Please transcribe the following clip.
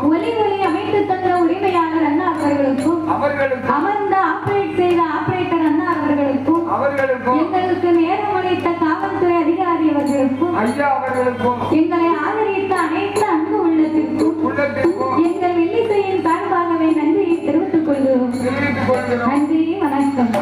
ஒலி அமைத்து தந்த உரிமையாளர் அண்ணா அவர்களுக்கும் அமர்ந்த ஆபரேட் செய்த ஆபரேட்டர் அண்ணா அவர்களுக்கும் எங்களுக்கு நேரம் அளித்த காவல்துறை அதிகாரி அவர்களுக்கும் ஐயா அவர்களுக்கும் எங்களை ஆதரித்த அனைத்து அன்பு உள்ளத்திற்கும் எங்கள் வெள்ளிசையின் சார்பாகவே நன்றியை தெரிவித்துக் கொள்கிறோம். நன்றி, வணக்கம்.